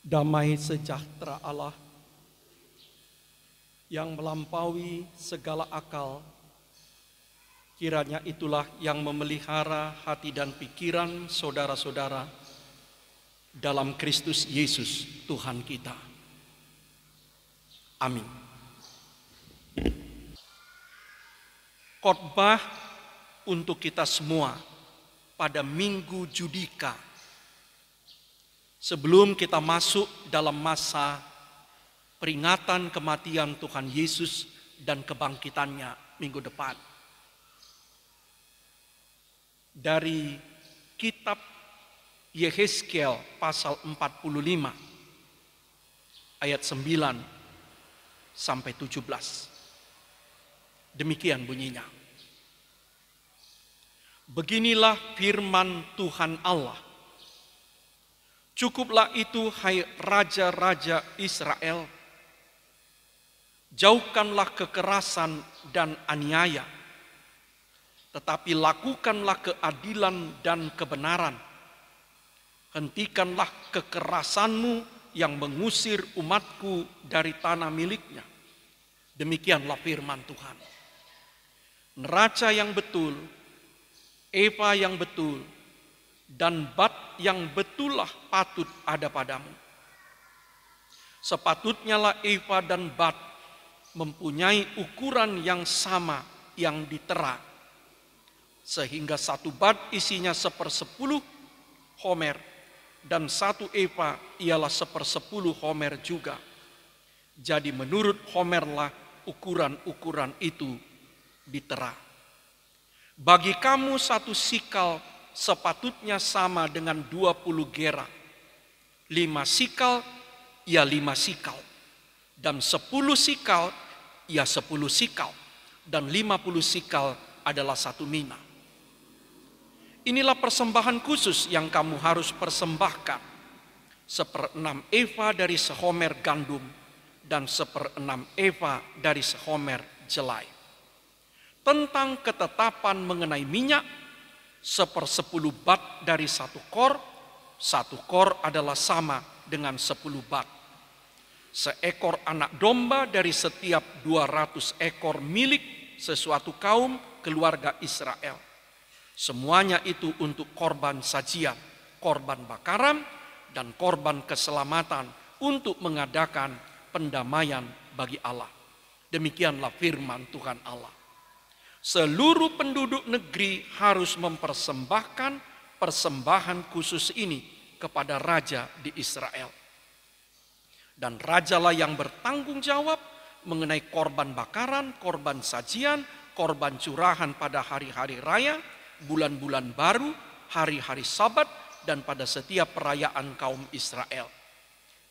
Damai sejahtera Allah yang melampaui segala akal, kiranya itulah yang memelihara hati dan pikiran saudara-saudara dalam Kristus Yesus Tuhan kita. Amin. Khotbah untuk kita semua pada Minggu Judika, sebelum kita masuk dalam masa peringatan kematian Tuhan Yesus dan kebangkitannya minggu depan. Dari kitab Yehezkiel pasal 45 ayat 9 sampai 17. Demikian bunyinya. Beginilah firman Tuhan Allah. Cukuplah itu, hai raja-raja Israel. Jauhkanlah kekerasan dan aniaya, tetapi lakukanlah keadilan dan kebenaran. Hentikanlah kekerasanmu yang mengusir umatku dari tanah miliknya. Demikianlah firman Tuhan. Neraca yang betul, eva yang betul, dan bat yang betullah patut ada padamu. Sepatutnya lah eva dan bat mempunyai ukuran yang sama yang ditera, sehingga satu bat isinya 1/10 homer, dan satu eva ialah 1/10 homer juga. Jadi menurut homerlah ukuran-ukuran itu ditera. Bagi kamu satu sikal sepatutnya sama dengan 20 gera. 5 sikal ya 5 sikal. Dan 10 sikal ya 10 sikal. Dan 50 sikal adalah 1 mina. Inilah persembahan khusus yang kamu harus persembahkan. 1/6 eva dari sehomer gandum dan 1/6 eva dari sehomer jelai. Tentang ketetapan mengenai minyak, 1/10 bat dari 1 kor. 1 kor adalah sama dengan 10 bat. Seekor anak domba dari setiap 200 ekor milik sesuatu kaum keluarga Israel. Semuanya itu untuk korban sajian, korban bakaran, dan korban keselamatan untuk mengadakan pendamaian bagi Allah. Demikianlah firman Tuhan Allah. Seluruh penduduk negeri harus mempersembahkan persembahan khusus ini kepada raja di Israel. Dan rajalah yang bertanggung jawab mengenai korban bakaran, korban sajian, korban curahan pada hari-hari raya, bulan-bulan baru, hari-hari Sabat, dan pada setiap perayaan kaum Israel.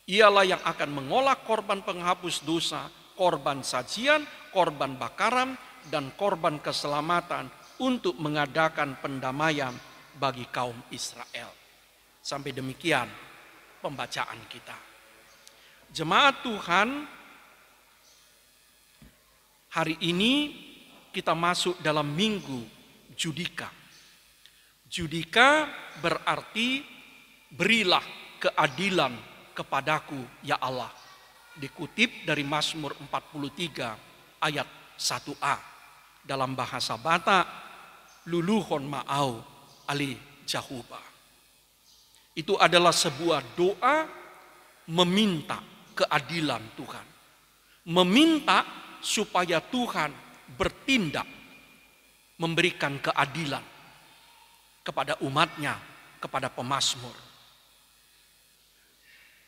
Ialah yang akan mengolah korban penghapus dosa, korban sajian, korban bakaran, dan korban keselamatan untuk mengadakan pendamaian bagi kaum Israel. Sampai demikian pembacaan kita. Jemaat Tuhan, hari ini kita masuk dalam Minggu Judika. Judika berarti berilah keadilan kepadaku ya Allah. Dikutip dari Mazmur 43 ayat 1a. Dalam bahasa Batak, luluhon ma'au ali jahuba. Itu adalah sebuah doa meminta keadilan Tuhan. Meminta supaya Tuhan bertindak memberikan keadilan kepada umatnya, kepada pemazmur.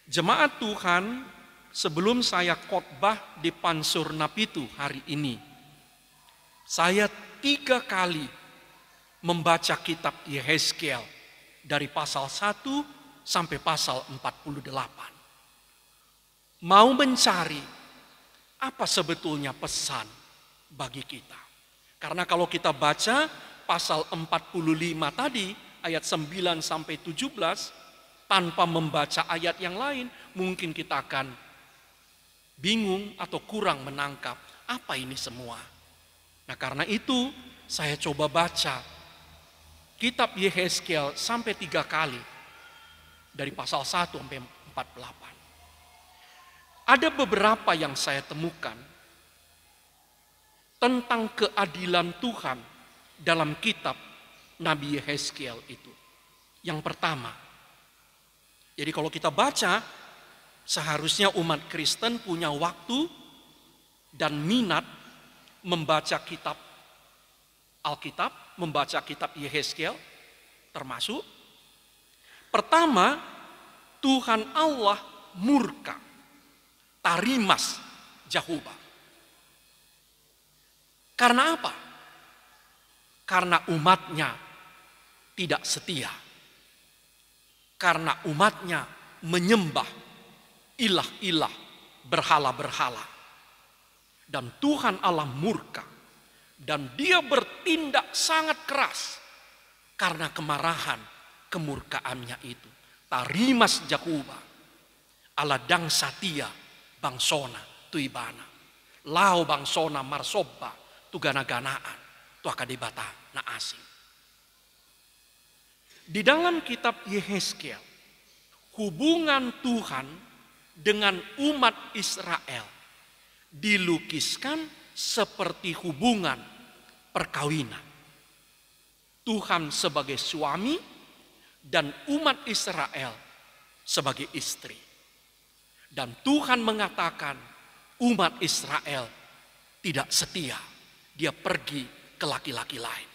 Jemaat Tuhan, sebelum saya khotbah di Pansur Napitu hari ini, saya 3 kali membaca kitab Yehezkiel dari pasal 1 sampai pasal 48. Mau mencari apa sebetulnya pesan bagi kita. Karena kalau kita baca pasal 45 tadi, ayat 9 sampai 17, tanpa membaca ayat yang lain, mungkin kita akan bingung atau kurang menangkap apa ini semua. Nah, karena itu saya coba baca kitab Yehezkiel sampai 3 kali. Dari pasal 1 sampai 48. Ada beberapa yang saya temukan tentang keadilan Tuhan dalam kitab Nabi Yehezkiel itu. Yang pertama, jadi kalau kita baca, seharusnya umat Kristen punya waktu dan minat membaca kitab Alkitab, membaca kitab Yehezkiel, termasuk pertama, Tuhan Allah murka, tarimas Jahubah. Karena apa? Karena umatnya tidak setia. Karena umatnya menyembah ilah-ilah, berhala-berhala. Dan Tuhan Allah murka. Dan dia bertindak sangat keras. Karena kemarahan, kemurkaannya itu. Tarimas Jahubah. Aladang satia bangsona tuibana. Lao bangsona marsobba tugana-ganaan. Tu akadibata na asing. Di dalam kitab Yehezkiel, hubungan Tuhan dengan umat Israel dilukiskan seperti hubungan perkawinan. Tuhan sebagai suami dan umat Israel sebagai istri. Dan Tuhan mengatakan umat Israel tidak setia. Dia pergi ke laki-laki lain.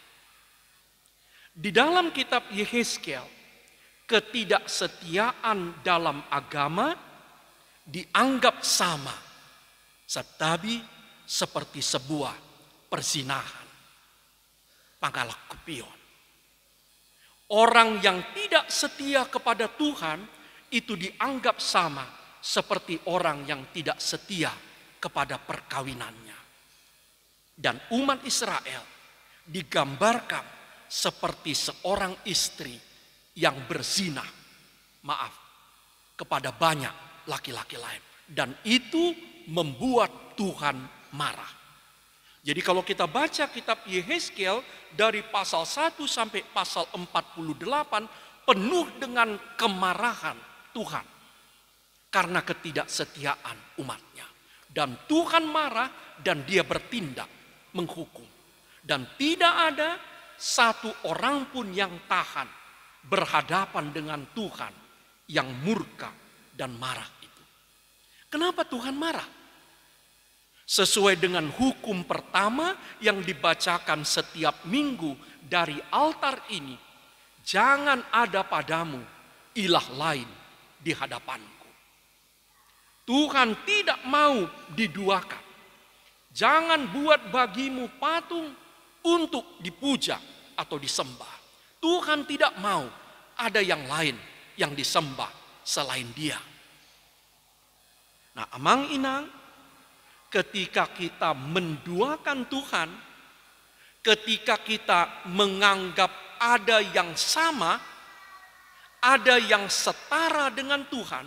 Di dalam kitab Yehezkiel, ketidaksetiaan dalam agama dianggap sama, tetapi seperti sebuah perzinahan. Pangalakupion. Orang yang tidak setia kepada Tuhan itu dianggap sama seperti orang yang tidak setia kepada perkawinannya. Dan umat Israel digambarkan seperti seorang istri yang berzina, kepada banyak laki-laki lain. Dan itu membuat Tuhan marah. Jadi kalau kita baca kitab Yehezkiel dari pasal 1 sampai pasal 48 penuh dengan kemarahan Tuhan karena ketidaksetiaan umatnya. Dan Tuhan marah dan dia bertindak menghukum. Dan tidak ada satu orang pun yang tahan berhadapan dengan Tuhan yang murka dan marah itu. Kenapa Tuhan marah? Sesuai dengan hukum pertama yang dibacakan setiap minggu dari altar ini, jangan ada padamu ilah lain di hadapanku. Tuhan tidak mau diduakan. Jangan buat bagimu patung untuk dipuja atau disembah. Tuhan tidak mau ada yang lain yang disembah selain Dia. Nah, amang inang, ketika kita menduakan Tuhan, ketika kita menganggap ada yang sama, ada yang setara dengan Tuhan,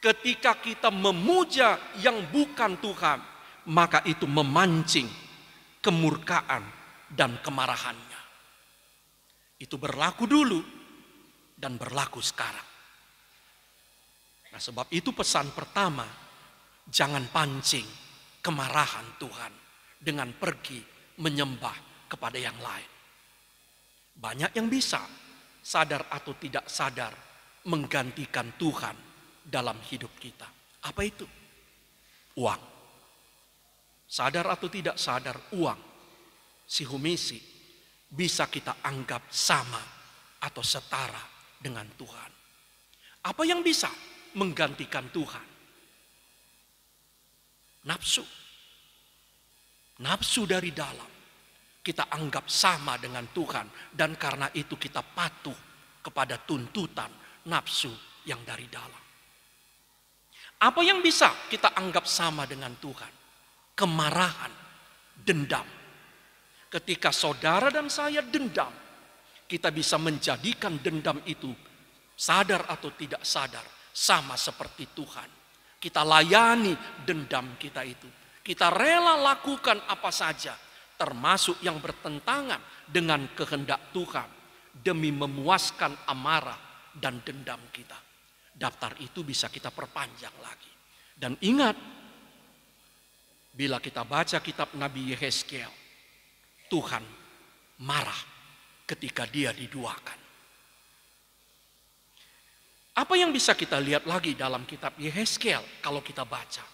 ketika kita memuja yang bukan Tuhan, maka itu memancing kemurkaan dan kemarahannya. Itu berlaku dulu dan berlaku sekarang. Nah, sebab itu pesan pertama, jangan pancing kemarahan Tuhan dengan pergi menyembah kepada yang lain. Banyak yang bisa, sadar atau tidak sadar, menggantikan Tuhan dalam hidup kita. Apa itu? Uang. Sadar atau tidak sadar, uang, si humisi, bisa kita anggap sama atau setara dengan Tuhan. Apa yang bisa menggantikan Tuhan? Nafsu. Nafsu dari dalam. Kita anggap sama dengan Tuhan. Dan karena itu kita patuh kepada tuntutan nafsu yang dari dalam. Apa yang bisa kita anggap sama dengan Tuhan? Kemarahan, dendam. Ketika saudara dan saya dendam, kita bisa menjadikan dendam itu sadar atau tidak sadar sama seperti Tuhan. Kita layani dendam kita itu. Kita rela lakukan apa saja, termasuk yang bertentangan dengan kehendak Tuhan demi memuaskan amarah dan dendam kita. Daftar itu bisa kita perpanjang lagi. Dan ingat, bila kita baca kitab Nabi Yehezkiel, Tuhan marah ketika dia diduakan. Apa yang bisa kita lihat lagi dalam kitab Yehezkiel kalau kita baca?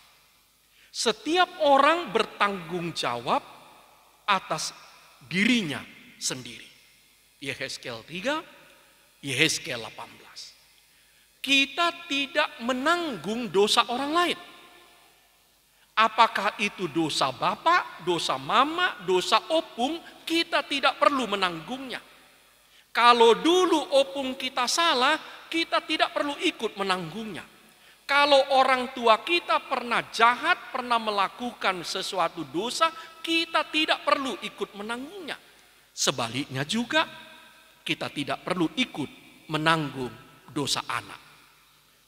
Setiap orang bertanggung jawab atas dirinya sendiri. Yehezkiel 3, Yehezkiel 18. Kita tidak menanggung dosa orang lain. Apakah itu dosa bapak, dosa mama, dosa opung, kita tidak perlu menanggungnya. Kalau dulu opung kita salah, kita tidak perlu ikut menanggungnya. Kalau orang tua kita pernah jahat, pernah melakukan sesuatu dosa, kita tidak perlu ikut menanggungnya. Sebaliknya juga, kita tidak perlu ikut menanggung dosa anak.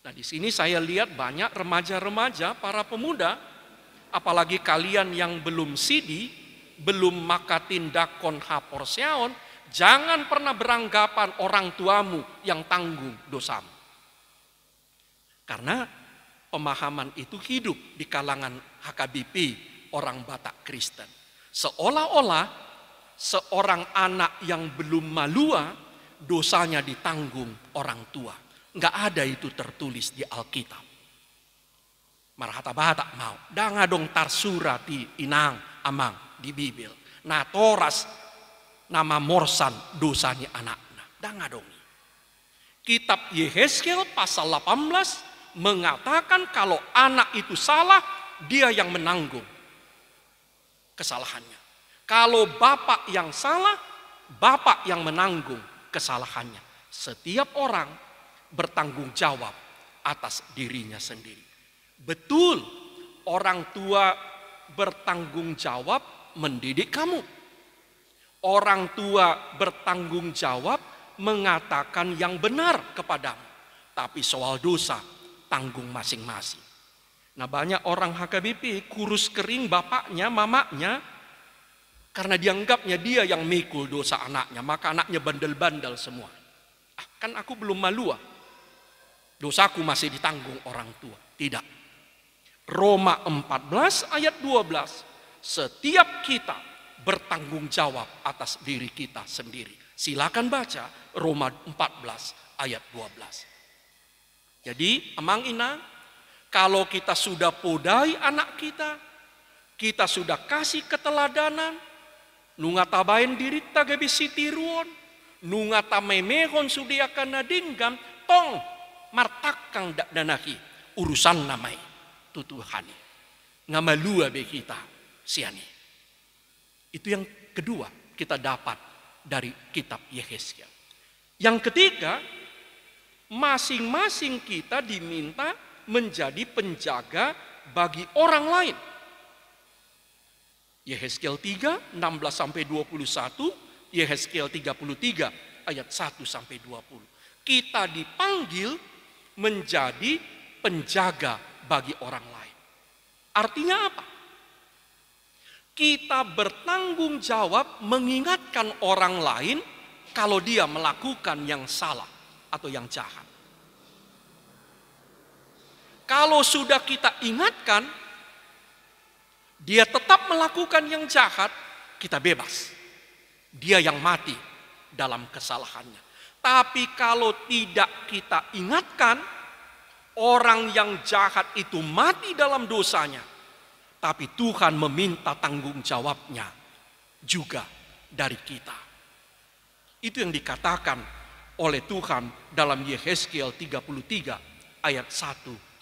Nah, di sini saya lihat banyak remaja-remaja, para pemuda, apalagi kalian yang belum sidi, belum makatin dakon haporseaon, jangan pernah beranggapan orang tuamu yang tanggung dosamu. Karena pemahaman itu hidup di kalangan HKBP, orang Batak Kristen. Seolah-olah seorang anak yang belum malua, dosanya ditanggung orang tua. Enggak ada itu tertulis di Alkitab. Marahata Batak mau. Danga dong tarsurati inang amang di Bibil. Nah toras nama morsan dosanya anaknya. Danga dong. Kitab Yehezkiel pasal 18 mengatakan kalau anak itu salah, dia yang menanggung kesalahannya. Kalau bapak yang salah, bapak yang menanggung kesalahannya. Setiap orang bertanggung jawab atas dirinya sendiri. Betul, orang tua bertanggung jawab mendidik kamu. Orang tua bertanggung jawab mengatakan yang benar kepadamu. Tapi soal dosa, tanggung masing-masing. Nah, banyak orang HKBP kurus kering bapaknya, mamanya, karena dianggapnya dia yang mikul dosa anaknya, maka anaknya bandel-bandel semua. Kan aku belum malua, dosaku masih ditanggung orang tua. Tidak. Roma 14 ayat 12. Setiap kita bertanggung jawab atas diri kita sendiri. Silakan baca Roma 14 ayat 12. Jadi, amang ina, kalau kita sudah podai anak kita sudah kasih keteladanan, nungatabain diri tagabi sitiruon, nungatamemehon sudiakan nadinggam, tong martakang danahi urusan namai tutuhani ngamalua be kita siani. Itu yang kedua kita dapat dari kitab Yehezkiel. Yang ketiga, masing-masing kita diminta menjadi penjaga bagi orang lain. Yehezkiel 3 16-21, Yehezkiel 33 ayat 1-20. Kita dipanggil menjadi penjaga bagi orang lain. Artinya apa? Kita bertanggung jawab mengingatkan orang lain kalau dia melakukan yang salah atau yang jahat. Kalau sudah kita ingatkan, dia tetap melakukan yang jahat, kita bebas. Dia yang mati dalam kesalahannya. Tapi kalau tidak kita ingatkan, orang yang jahat itu mati dalam dosanya. Tapi Tuhan meminta tanggung jawabnya juga dari kita. Itu yang dikatakan oleh Tuhan dalam Yehezkiel 33 ayat 1-20.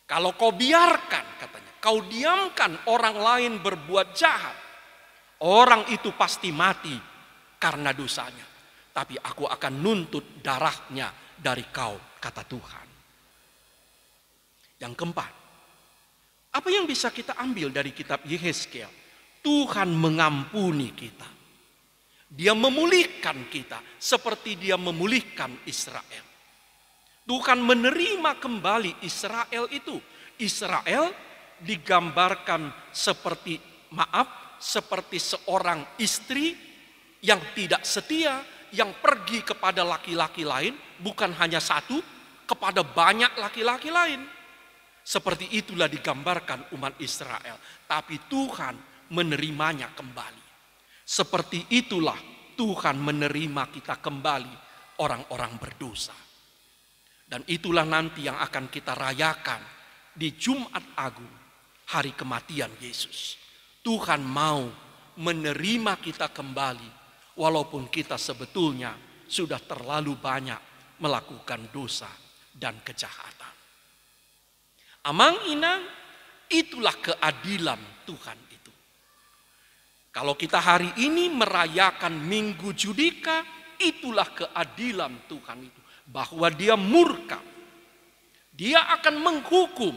Kalau kau biarkan, katanya, kau diamkan orang lain berbuat jahat, orang itu pasti mati karena dosanya. Tapi aku akan nuntut darahnya dari kau, kata Tuhan. Yang keempat, apa yang bisa kita ambil dari kitab Yehezkiel? Tuhan mengampuni kita. Dia memulihkan kita seperti dia memulihkan Israel. Tuhan menerima kembali Israel itu. Israel digambarkan seperti seperti seorang istri yang tidak setia, yang pergi kepada laki-laki lain, bukan hanya satu, kepada banyak laki-laki lain. Seperti itulah digambarkan umat Israel. Tapi Tuhan menerimanya kembali. Seperti itulah Tuhan menerima kita kembali, orang-orang berdosa. Dan itulah nanti yang akan kita rayakan di Jumat Agung, hari kematian Yesus. Tuhan mau menerima kita kembali, walaupun kita sebetulnya sudah terlalu banyak melakukan dosa dan kejahatan. Amang-inang, itulah keadilan Tuhan itu. Kalau kita hari ini merayakan Minggu Judika, itulah keadilan Tuhan itu. Bahwa Dia murka. Dia akan menghukum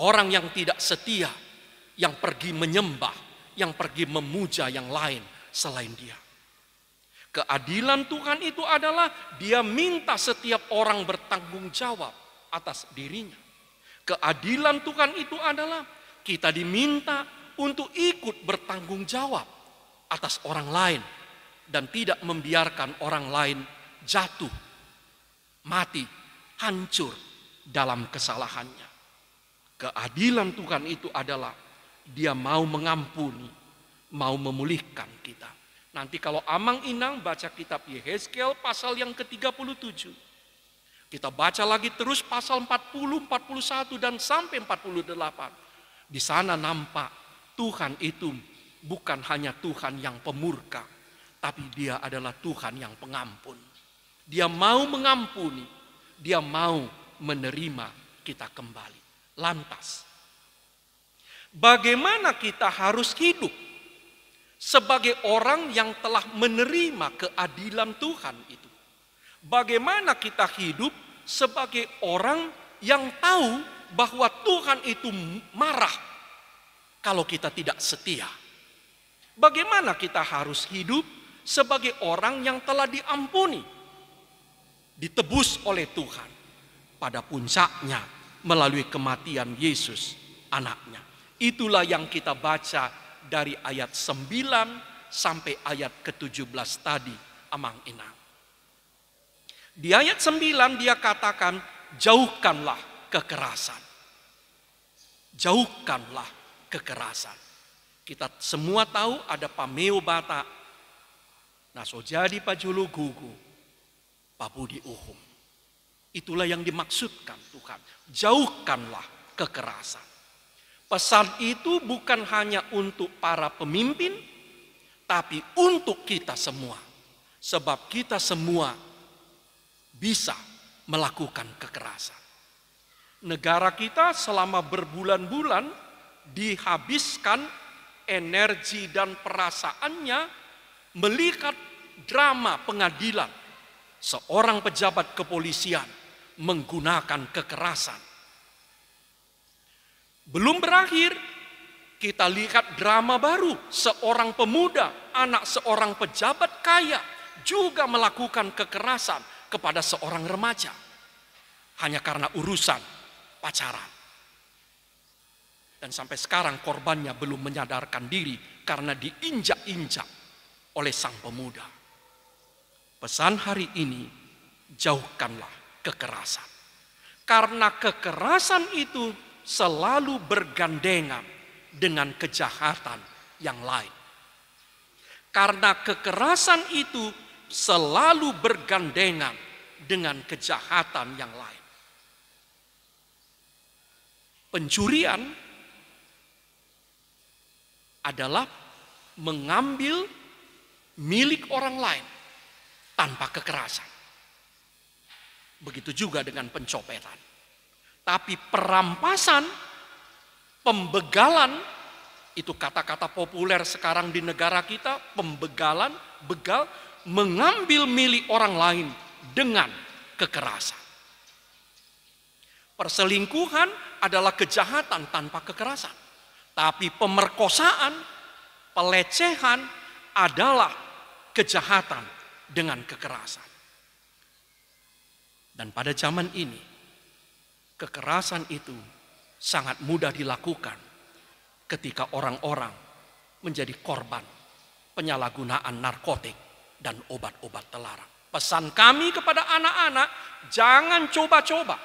orang yang tidak setia, yang pergi menyembah, yang pergi memuja yang lain selain Dia. Keadilan Tuhan itu adalah Dia minta setiap orang bertanggung jawab atas dirinya. Keadilan Tuhan itu adalah kita diminta untuk ikut bertanggung jawab atas orang lain dan tidak membiarkan orang lain jatuh, mati, hancur dalam kesalahannya. Keadilan Tuhan itu adalah Dia mau mengampuni, mau memulihkan kita. Nanti kalau amang-inang baca kitab Yehezkiel pasal yang ke-37. Kita baca lagi terus pasal 40, 41 dan sampai 48. Di sana nampak Tuhan itu bukan hanya Tuhan yang pemurka, tapi Dia adalah Tuhan yang pengampun. Dia mau mengampuni, Dia mau menerima kita kembali. Lantas, bagaimana kita harus hidup sebagai orang yang telah menerima keadilan Tuhan itu? Bagaimana kita hidup sebagai orang yang tahu bahwa Tuhan itu marah kalau kita tidak setia? Bagaimana kita harus hidup sebagai orang yang telah diampuni, ditebus oleh Tuhan pada puncaknya melalui kematian Yesus anaknya? Itulah yang kita baca dari ayat 9 sampai ayat ke-17 tadi, amang-inang. Di ayat 9 dia katakan, jauhkanlah kekerasan. Jauhkanlah kekerasan. Kita semua tahu ada pameo bata. Nah, so jadi pajulu gugu, pabudi uhum. Itulah yang dimaksudkan Tuhan. Jauhkanlah kekerasan. Pesan itu bukan hanya untuk para pemimpin, tapi untuk kita semua. Sebab kita semua bisa melakukan kekerasan. Negara kita selama berbulan-bulan dihabiskan energi dan perasaannya melihat drama pengadilan seorang pejabat kepolisian menggunakan kekerasan. Belum berakhir, kita lihat drama baru, seorang pemuda, anak seorang pejabat kaya juga melakukan kekerasan kepada seorang remaja hanya karena urusan pacaran. Dan sampai sekarang korbannya belum menyadarkan diri karena diinjak-injak oleh sang pemuda. Pesan hari ini, jauhkanlah kekerasan. Karena kekerasan itu selalu bergandengan dengan kejahatan yang lain. Karena kekerasan itu selalu bergandengan dengan kejahatan yang lain. Pencurian adalah mengambil milik orang lain tanpa kekerasan. Begitu juga dengan pencopetan. Tapi perampasan, pembegalan, itu kata-kata populer sekarang di negara kita, pembegalan, begal, mengambil milik orang lain dengan kekerasan. Perselingkuhan adalah kejahatan tanpa kekerasan. Tapi pemerkosaan, pelecehan adalah kejahatan dengan kekerasan. Dan pada zaman ini, kekerasan itu sangat mudah dilakukan ketika orang-orang menjadi korban penyalahgunaan narkotik dan obat-obat terlarang. Pesan kami kepada anak-anak, jangan coba-coba.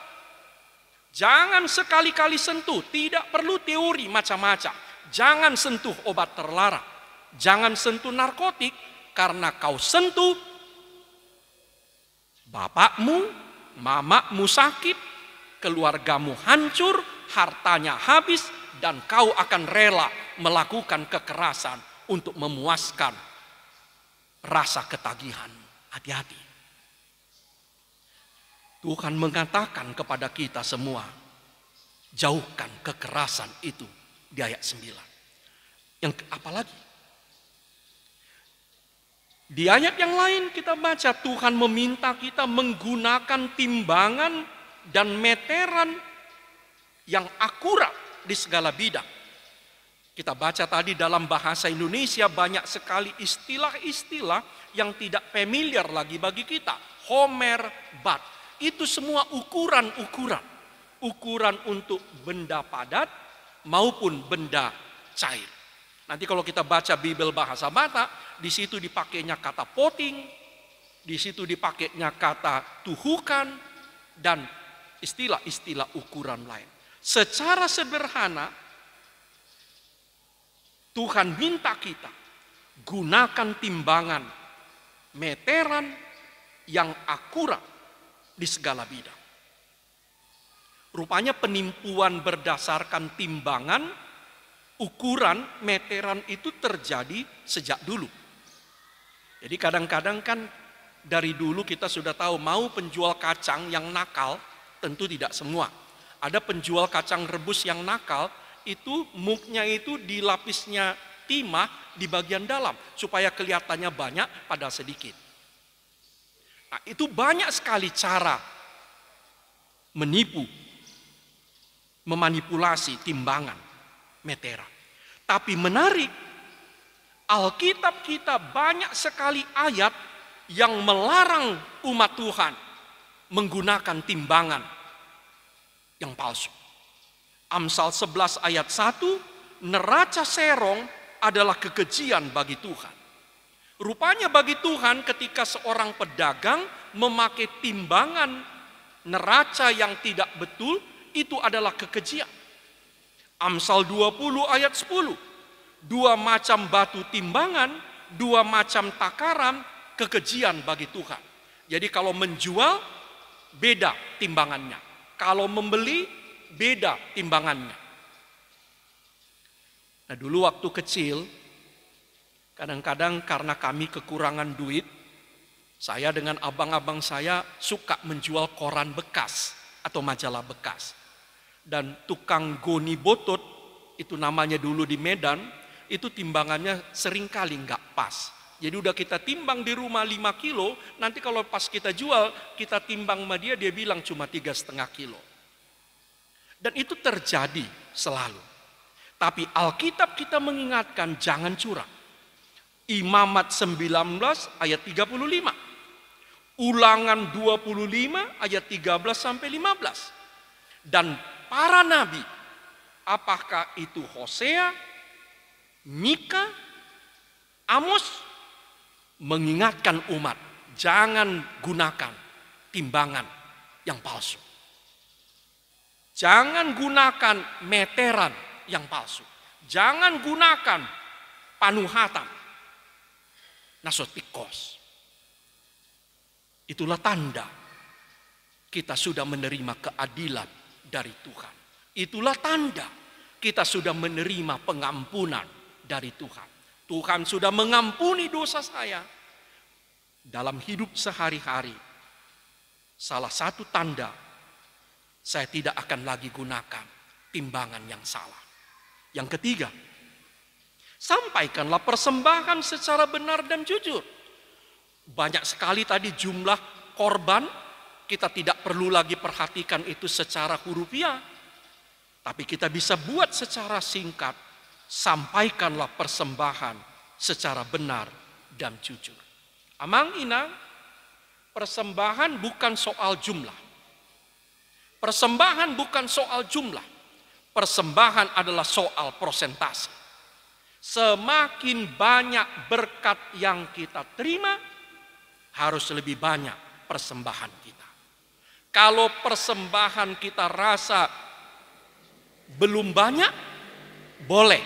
Jangan sekali-kali sentuh, tidak perlu teori macam-macam. Jangan sentuh obat terlarang. Jangan sentuh narkotik, karena kau sentuh, bapakmu, mamamu sakit, keluargamu hancur, hartanya habis, dan kau akan rela melakukan kekerasan untuk memuaskan rasa ketagihan. Hati-hati. Tuhan mengatakan kepada kita semua, jauhkan kekerasan itu di ayat 9. Yang apalagi? Di ayat yang lain kita baca Tuhan meminta kita menggunakan timbangan dan meteran yang akurat di segala bidang. Kita baca tadi dalam bahasa Indonesia banyak sekali istilah-istilah yang tidak familiar lagi bagi kita. Homer, bat. Itu semua ukuran-ukuran. Ukuran untuk benda padat maupun benda cair. Nanti kalau kita baca Bible bahasa Batak, di situ dipakainya kata potting, di situ dipakainya kata tuhukan, dan istilah-istilah ukuran lain. Secara sederhana, Tuhan minta kita gunakan timbangan, meteran yang akurat di segala bidang. Rupanya penipuan berdasarkan timbangan, ukuran, meteran itu terjadi sejak dulu. Jadi kadang-kadang kan dari dulu kita sudah tahu mau penjual kacang yang nakal, tentu tidak semua. Ada penjual kacang rebus yang nakal, itu muknya itu dilapisnya timah di bagian dalam supaya kelihatannya banyak padahal sedikit. Nah, itu banyak sekali cara menipu, memanipulasi timbangan, meteran. Tapi menarik, Alkitab kita banyak sekali ayat yang melarang umat Tuhan menggunakan timbangan yang palsu. Amsal 11 ayat 1, neraca serong adalah kekejian bagi Tuhan. Rupanya bagi Tuhan ketika seorang pedagang memakai timbangan neraca yang tidak betul, itu adalah kekejian. Amsal 20 ayat 10, dua macam batu timbangan, dua macam takaran, kekejian bagi Tuhan. Jadi kalau menjual, beda timbangannya. Kalau membeli, beda timbangannya. Nah dulu waktu kecil, kadang-kadang karena kami kekurangan duit, saya dengan abang-abang saya suka menjual koran bekas atau majalah bekas. Dan tukang goni botot, itu namanya dulu di Medan, itu timbangannya seringkali nggak pas. Jadi udah kita timbang di rumah 5 kilo, nanti kalau pas kita jual, kita timbang sama dia bilang cuma 3,5 kilo. Dan itu terjadi selalu. Tapi Alkitab kita mengingatkan jangan curang. Imamat 19 ayat 35. Ulangan 25 ayat 13 sampai 15. Dan para nabi, apakah itu Hosea, Mika, Amos, mengingatkan umat, jangan gunakan timbangan yang palsu. Jangan gunakan meteran yang palsu. Jangan gunakan panuhatan, nasotikos. Itulah tanda kita sudah menerima keadilan dari Tuhan. Itulah tanda kita sudah menerima pengampunan dari Tuhan. Tuhan sudah mengampuni dosa saya. Dalam hidup sehari-hari, salah satu tanda saya tidak akan lagi gunakan timbangan yang salah. Yang ketiga, sampaikanlah persembahan secara benar dan jujur. Banyak sekali tadi jumlah korban, kita tidak perlu lagi perhatikan itu secara hurufiah. Tapi kita bisa buat secara singkat, sampaikanlah persembahan secara benar dan jujur. Amang inang, persembahan bukan soal jumlah. Persembahan bukan soal jumlah. Persembahan adalah soal persentase. Semakin banyak berkat yang kita terima, harus lebih banyak persembahan kita. Kalau persembahan kita rasa belum banyak, boleh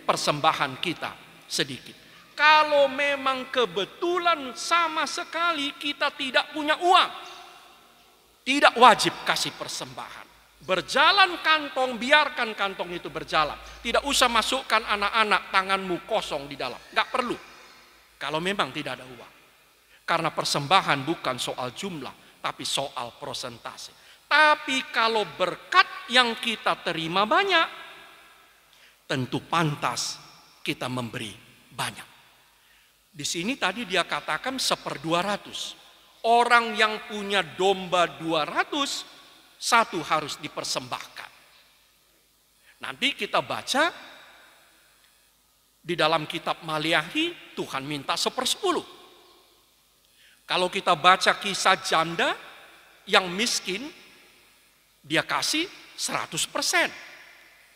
persembahan kita sedikit. Kalau memang kebetulan sama sekali kita tidak punya uang, tidak wajib kasih persembahan. Berjalan kantong, biarkan kantong itu berjalan. Tidak usah masukkan anak-anak tanganmu kosong di dalam. Nggak perlu. Kalau memang tidak ada uang. Karena persembahan bukan soal jumlah, tapi soal persentase. Tapi kalau berkat yang kita terima banyak, tentu pantas kita memberi banyak. Di sini tadi dia katakan 1/200. Orang yang punya domba 200, satu harus dipersembahkan. Nanti kita baca di dalam kitab Maliahi, Tuhan minta 1/10. Kalau kita baca kisah janda yang miskin, dia kasih 100%.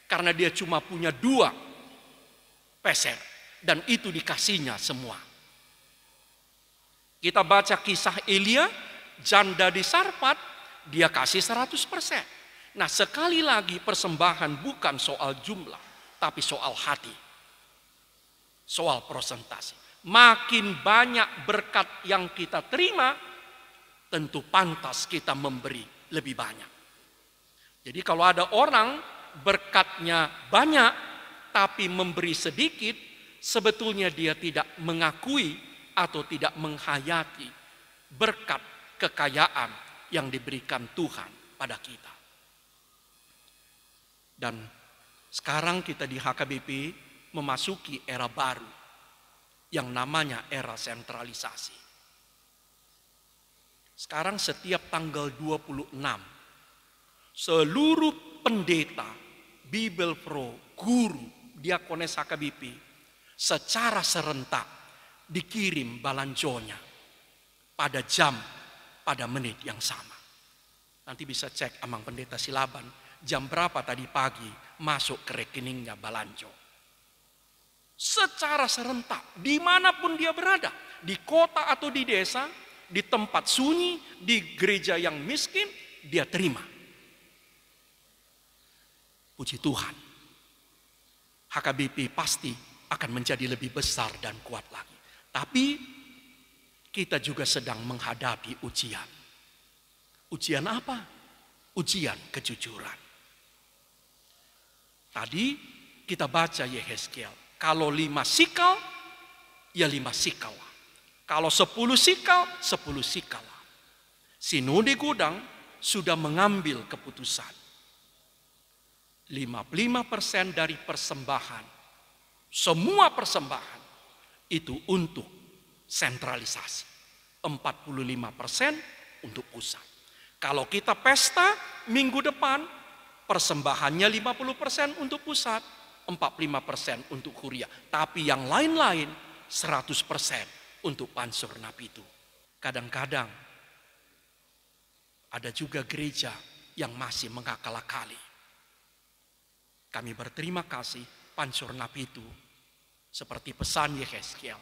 Karena dia cuma punya 2 peser. Dan itu dikasihnya semua. Kita baca kisah Elia, janda di Sarfat, dia kasih 100%. Nah, sekali lagi persembahan bukan soal jumlah, tapi soal hati. Soal persentase. Makin banyak berkat yang kita terima, tentu pantas kita memberi lebih banyak. Jadi kalau ada orang berkatnya banyak, tapi memberi sedikit, sebetulnya dia tidak mengakui atau tidak menghayati berkat kekayaan yang diberikan Tuhan pada kita. Dan sekarang kita di HKBP memasuki era baru yang namanya era sentralisasi. Sekarang setiap tanggal 26, seluruh pendeta, Bible Pro, guru, diakones HKBP secara serentak dikirim balanjonya pada jam, pada menit yang sama. Nanti bisa cek Amang Pendeta Silaban, jam berapa tadi pagi masuk ke rekeningnya balanjo. Secara serentak, dimanapun dia berada, di kota atau di desa, di tempat sunyi, di gereja yang miskin, dia terima. Puji Tuhan, HKBP pasti akan menjadi lebih besar dan kuat lagi. Tapi kita juga sedang menghadapi ujian. Ujian apa? Ujian kejujuran. Tadi kita baca Yehezkiel. Kalau 5 sikal, ya 5 sikal. Kalau 10 sikal, 10 sikal. Sinode Gudang sudah mengambil keputusan. 55% dari persembahan, semua persembahan itu untuk sentralisasi. 45% untuk pusat. Kalau kita pesta minggu depan, persembahannya 50% untuk pusat. 45% untuk kuria. Tapi yang lain-lain 100% untuk Pansur Napitu. Kadang-kadang ada juga gereja yang masih mengakal-akali. Kami berterima kasih Pansur Napitu, seperti pesan Yehezkiel,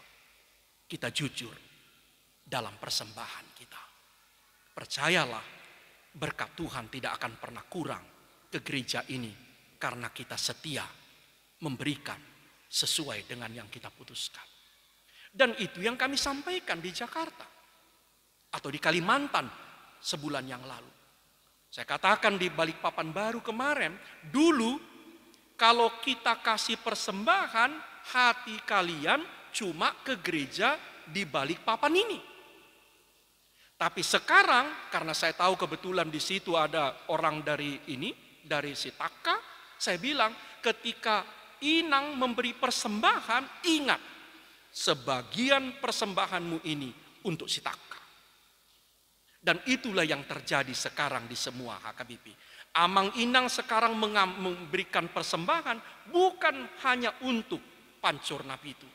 kita jujur dalam persembahan kita. Percayalah, berkat Tuhan tidak akan pernah kurang ke gereja ini karena kita setia memberikan sesuai dengan yang kita putuskan. Dan itu yang kami sampaikan di Jakarta atau di Kalimantan sebulan yang lalu. Saya katakan di Balikpapan baru kemarin, dulu kalau kita kasih persembahan, hati kalian cuma ke gereja di Balikpapan ini. Tapi sekarang karena saya tahu kebetulan di situ ada orang dari Sitaka, saya bilang ketika Inang memberi persembahan, ingat sebagian persembahanmu ini untuk Sitaka. Dan itulah yang terjadi sekarang di semua HKBP. Amang Inang sekarang memberikan persembahan bukan hanya untuk Pansur Napitu,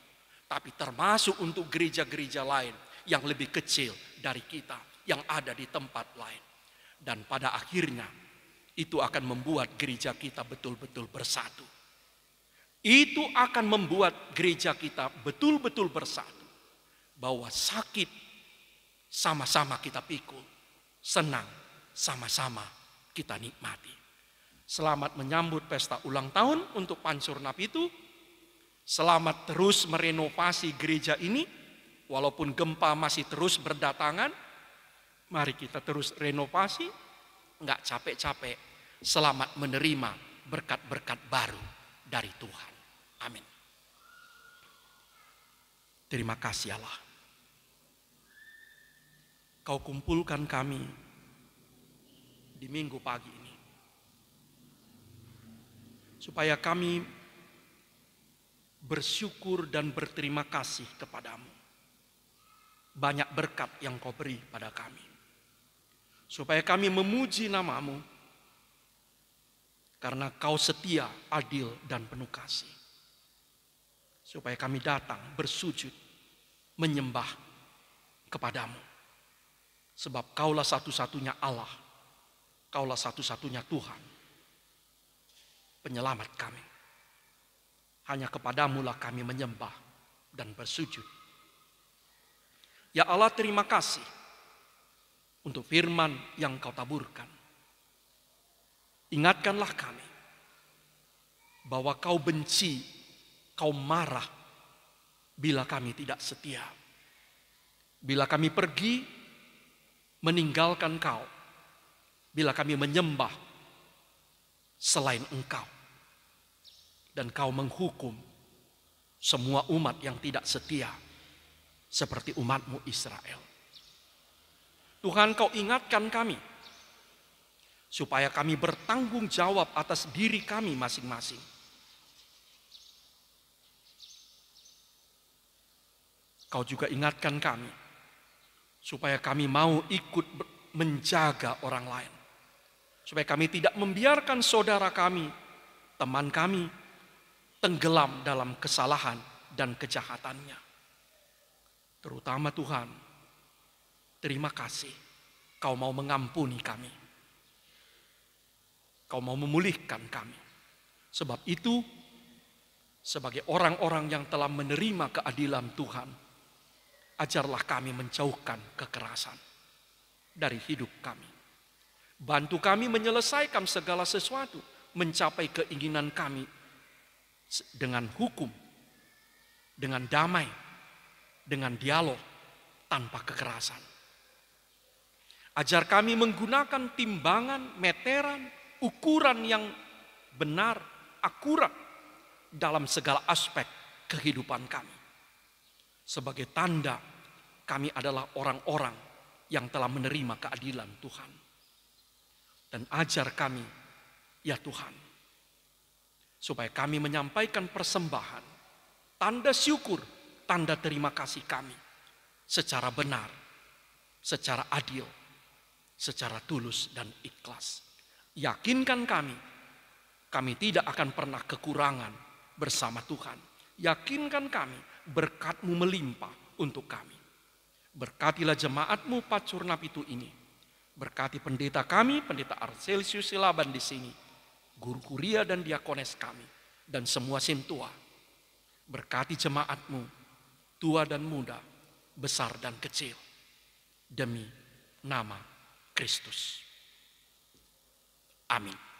tapi termasuk untuk gereja-gereja lain yang lebih kecil dari kita, yang ada di tempat lain. Dan pada akhirnya itu akan membuat gereja kita betul-betul bersatu. Itu akan membuat gereja kita betul-betul bersatu. Bahwa sakit sama-sama kita pikul, senang, sama-sama kita nikmati. Selamat menyambut pesta ulang tahun untuk Pancur Napitu. Selamat terus merenovasi gereja ini, walaupun gempa masih terus berdatangan. Mari kita terus renovasi, nggak capek-capek. Selamat menerima berkat-berkat baru dari Tuhan. Amin. Terima kasih Allah. Kau kumpulkan kami di minggu pagi ini, supaya kami bersyukur dan berterima kasih kepadamu. Banyak berkat yang kau beri pada kami, supaya kami memuji namamu, karena kau setia, adil, dan penuh kasih. Supaya kami datang bersujud, menyembah kepadamu. Sebab kaulah satu-satunya Allah, kaulah satu-satunya Tuhan, penyelamat kami. Hanya kepadamulah kami menyembah dan bersujud. Ya Allah, terima kasih untuk firman yang kau taburkan. Ingatkanlah kami bahwa kau benci, kau marah bila kami tidak setia. Bila kami pergi meninggalkan kau, bila kami menyembah selain engkau, dan kau menghukum semua umat yang tidak setia seperti umatmu Israel. Tuhan, kau ingatkan kami supaya kami bertanggung jawab atas diri kami masing-masing. Kau juga ingatkan kami supaya kami mau ikut menjaga orang lain. Supaya kami tidak membiarkan saudara kami, teman kami, tenggelam dalam kesalahan dan kejahatannya. Terutama Tuhan, terima kasih kau mau mengampuni kami. Kau mau memulihkan kami. Sebab itu, sebagai orang-orang yang telah menerima keadilan Tuhan, ajarlah kami menjauhkan kekerasan dari hidup kami. Bantu kami menyelesaikan segala sesuatu, mencapai keinginan kami dengan hukum, dengan damai, dengan dialog, tanpa kekerasan. Ajar kami menggunakan timbangan, meteran, ukuran yang benar, akurat dalam segala aspek kehidupan kami. Sebagai tanda kami adalah orang-orang yang telah menerima keadilan Tuhan. Dan ajar kami, ya Tuhan, supaya kami menyampaikan persembahan, tanda syukur, tanda terima kasih kami secara benar, secara adil, secara tulus dan ikhlas. Yakinkan kami tidak akan pernah kekurangan bersama Tuhan. Yakinkan kami, berkat-Mu melimpah untuk kami. Berkatilah jemaat-Mu Pancur Napitu ini. Berkati pendeta kami, pendeta Arcelius Silaban di sini, guru kuria dan diakones kami, dan semua sintua. Berkati jemaat-Mu, tua dan muda, besar dan kecil, demi nama Kristus. Amin.